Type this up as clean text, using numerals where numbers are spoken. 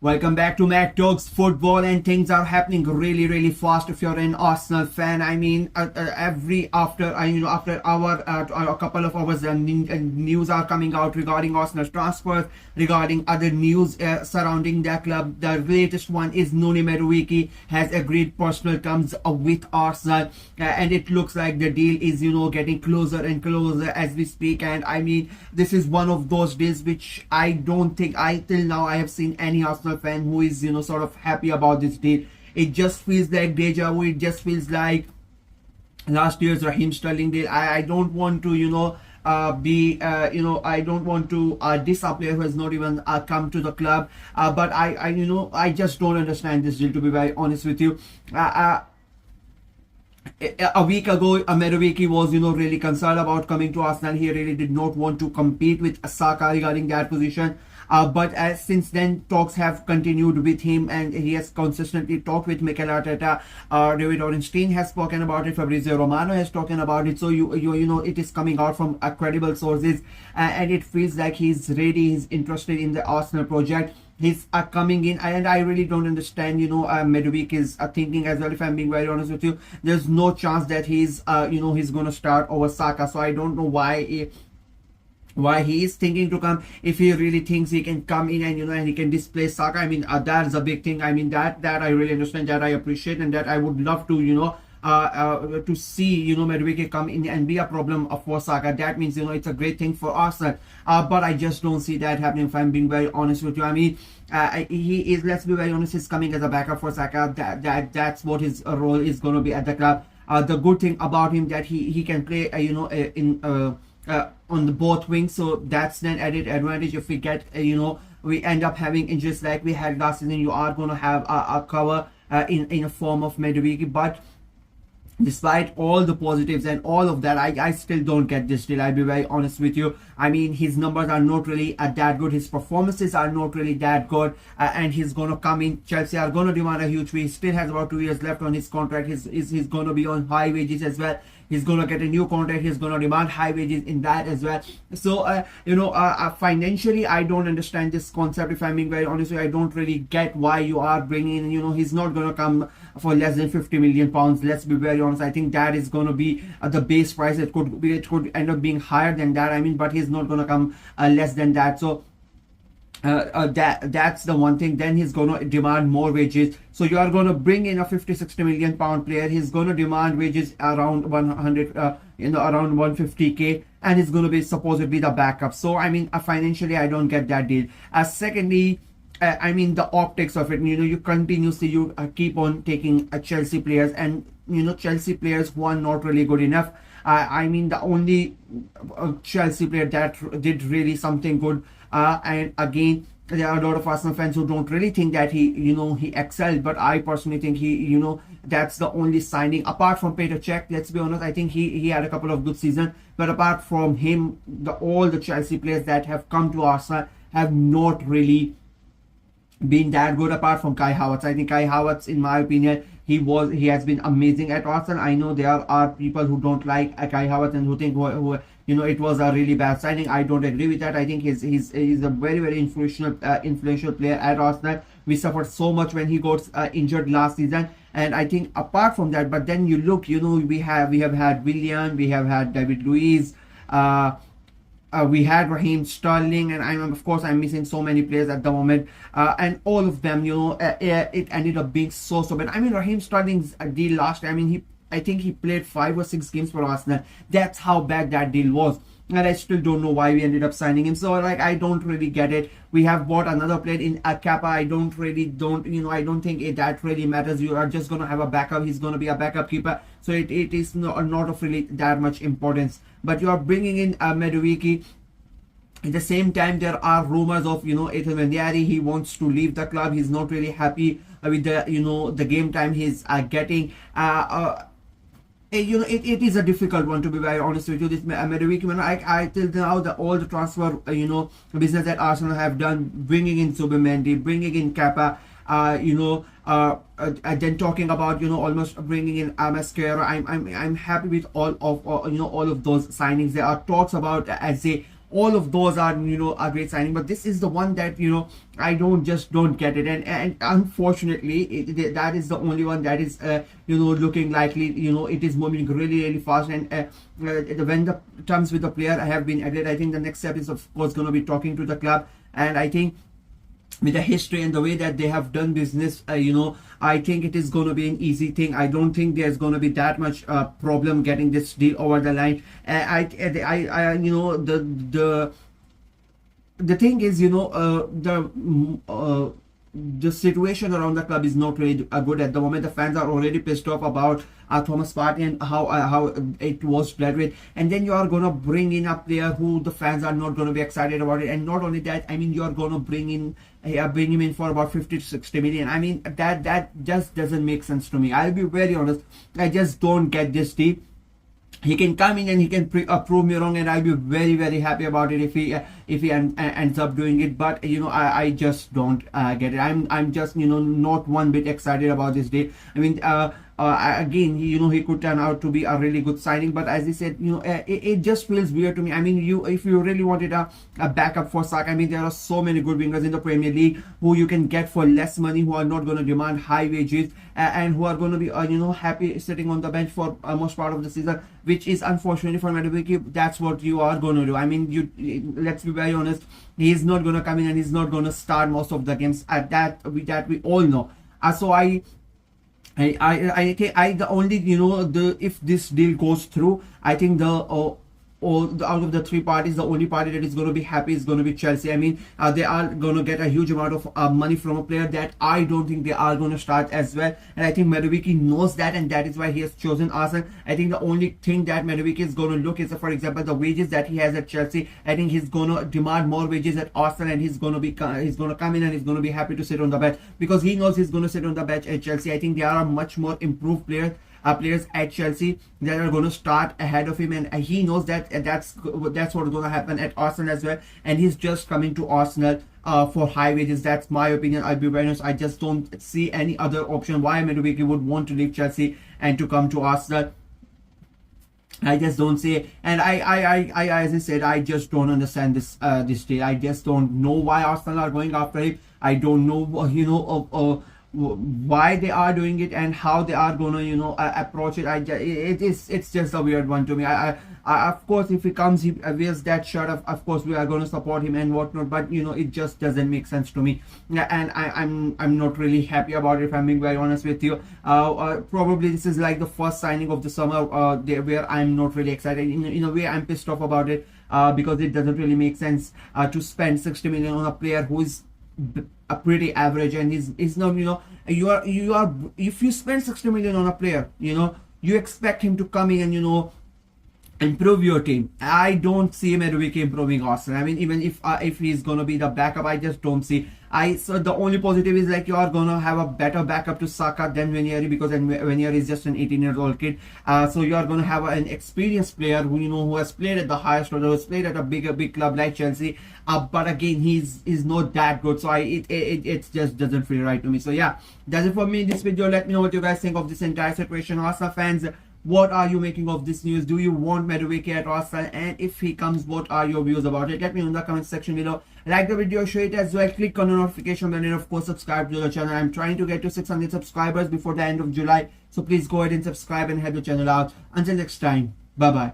Welcome back to Mac Talks Football, and things are happening really fast. If you're an Arsenal fan, I mean, after a couple of hours, news are coming out regarding Arsenal transfers, regarding other news surrounding their club. The latest one is Noni Madueke has agreed personal terms with Arsenal, and it looks like the deal is getting closer and closer as we speak. And I mean, this is one of those deals which I don't think till now I have seen any Arsenal fan who is sort of happy about this deal. It just feels like deja vu. It just feels like last year's Raheem Sterling deal. I don't want to I don't want to diss a player who has not even come to the club, but I just don't understand this deal, to be very honest with you. A week ago, Madueke was really concerned about coming to Arsenal. He really did not want to compete with Saka regarding that position. But since then, talks have continued with him, and he has consistently talked with Mikel Arteta. David Ornstein has spoken about it. Fabrizio Romano has spoken about it. So it is coming out from credible sources, and it feels like he's ready. He's interested in the Arsenal project. He's coming in, and I really don't understand. Madueke is thinking as well. If I'm being very honest with you, there's no chance that he's he's gonna start over Saka. So I don't know why he is thinking to come. If he really thinks he can come in and and he can displace Saka, I mean, that's a big thing. I mean, that I really understand, that I appreciate, and that I would love to to see Madueke come in and be a problem for Saka. That means it's a great thing for Arsenal, but I just don't see that happening, if I'm being very honest with you. I mean, he is, let's be very honest, he's coming as a backup for Saka. That's what his role is going to be at the club. The good thing about him that he can play on the both wings, so that's an added advantage. If we get we end up having injuries like we had last season, you are going to have a cover in a form of Madueke. But despite all the positives and all of that, I still don't get this deal, I'll be very honest with you. I mean, his numbers are not really that good. His performances are not really that good. And he's going to come in. Chelsea are going to demand a huge fee. He still has about 2 years left on his contract. He's going to be on high wages as well. He's going to get a new contract. He's going to demand high wages in that as well. So, financially, I don't understand this concept. If I'm being very honest with you, I don't really get why you are bringing in, he's not going to come for less than 50 million pounds. Let's be very honest. I think that is going to be the base price. It could end up being higher than that. I mean, but he's not going to come less than that. So, that's the one thing. Then he's going to demand more wages. So you are going to bring in a 50-60 million pound player. He's going to demand wages around 100 around 150k, and he's going to be supposedly the backup. So I mean, financially, I don't get that deal. Secondly, I mean, the optics of it. You continuously keep on taking Chelsea players, and Chelsea players who are not really good enough. I mean, the only Chelsea player that did really something good, and again, there are a lot of Arsenal fans who don't really think that he excelled, but I personally think he that's the only signing apart from Petr Cech. Let's be honest, I think he had a couple of good seasons, but apart from him, all the Chelsea players that have come to Arsenal have not really been that good, apart from Kai Havertz. I think Kai Havertz, in my opinion, he has been amazing at Arsenal. I know there are people who don't like Kai Havertz and who think it was a really bad signing. I don't agree with that. I think he's a very influential player at Arsenal. We suffered so much when he got injured last season, and I think apart from that, but then you look, we have had Willian, we have had David Luiz, we had Raheem Sterling, and I'm missing so many players at the moment, and all of them, it ended up being so bad. I mean, Raheem Sterling's deal last year, I mean, I think he played 5 or 6 games for Arsenal. That's how bad that deal was, and I still don't know why we ended up signing him. So I don't really get it. We have bought another player in Kappa. I don't think that really matters. You are just going to have a backup. He's going to be a backup keeper, so it is not of really that much importance. But you are bringing in Madueke. At the same time, there are rumors of Ethan Vandieri. He wants to leave the club. He's not really happy with the game time he's getting. It is a difficult one, to be very honest with you. This Madueke, I till now, all the transfer business that Arsenal have done, bringing in Zubimendi, bringing in Kappa, then talking about almost bringing in Mascara. I'm happy with all of those signings. There are talks about Eze all of those are, you know, a great signing, but this is the one that, you know, I don't get it. And unfortunately that is the only one that is you know, looking likely, you know, it is moving really fast. And when the terms with the player have been added, I think the next step is of course going to be talking to the club. And I think with the history and the way that they have done business, you know, I think it is going to be an easy thing. I don't think there's going to be that much problem getting this deal over the line. You know, the thing is, you know, the situation around the club is not really good at the moment. The fans are already pissed off about Thomas Partey and how it was played with, and then you are gonna bring in a player who the fans are not gonna be excited about it. And not only that, I mean, you are gonna bring him in for about 50 to 60 million. I mean, that just doesn't make sense to me. I'll be very honest, I just don't get this deal. He can come in and he can prove me wrong, and I'll be very happy about it if he ends up doing it. But you know, I just don't get it. I'm just, you know, not one bit excited about this deal. I mean, again, you know, he could turn out to be a really good signing, but as I said, you know, it just feels weird to me. I mean, if you really wanted a backup for Saka, I mean, there are so many good wingers in the Premier League who you can get for less money, who are not going to demand high wages, and who are going to be you know, happy sitting on the bench for most part of the season, which is unfortunately for Madueke. That's what you are going to do. I mean, let's be very honest, he's not going to come in and he's not going to start most of the games. That we all know. So I the only, you know, if this deal goes through, I think out of the three parties, the only party that is going to be happy is going to be Chelsea. I mean, they are going to get a huge amount of money from a player that I don't think they are going to start as well. And I think Madueke knows that, and that is why he has chosen Arsenal. I think the only thing that Madueke is going to look is, for example, the wages that he has at Chelsea. I think he's going to demand more wages at Arsenal, and he's going to come in and he's going to be happy to sit on the bench, because he knows he's going to sit on the bench at Chelsea. I think they are a much more improved players at Chelsea that are going to start ahead of him, and he knows that that's what's going to happen at Arsenal as well. And he's just coming to Arsenal for high wages. That's my opinion. I'll be very honest, I just don't see any other option why Madueke would want to leave Chelsea and to come to Arsenal. I just don't see it. And I as I said, I just don't understand this deal. I just don't know why Arsenal are going after him. I don't know, you know, why they are doing it and how they are gonna, you know, approach it. It's just a weird one to me. I of course, if he comes, he wears that shirt, of course we are going to support him and whatnot, but you know, it just doesn't make sense to me. And I'm not really happy about it, if I'm being very honest with you. Probably this is like the first signing of the summer where I'm not really excited. In a way, I'm pissed off about it, because it doesn't really make sense to spend 60 million on a player who is a pretty average, and is not, you know, you are if you spend 60 million on a player, you know, you expect him to come in and, you know, improve your team. I don't see Madueke improving Arsenal. I mean, even if he's gonna be the backup, I just don't see. So the only positive is like you are gonna have a better backup to Saka than Wirh, because Wirh is just an 18-year-old kid. So you are gonna have an experienced player who, you know, who has played at the highest level, who has played at a big club like Chelsea. But again, he's not that good. So it just doesn't feel right to me. So yeah, that's it for me in this video. Let me know what you guys think of this entire situation. Arsenal fans, what are you making of this news? Do you want Madueke at Arsenal? And if he comes, what are your views about it? Let me know in the comment section below. Like the video, share it as well. Click on the notification bell, and of course subscribe to the channel. I'm trying to get to 600 subscribers before the end of July. So please go ahead and subscribe and help the channel out. Until next time, bye bye.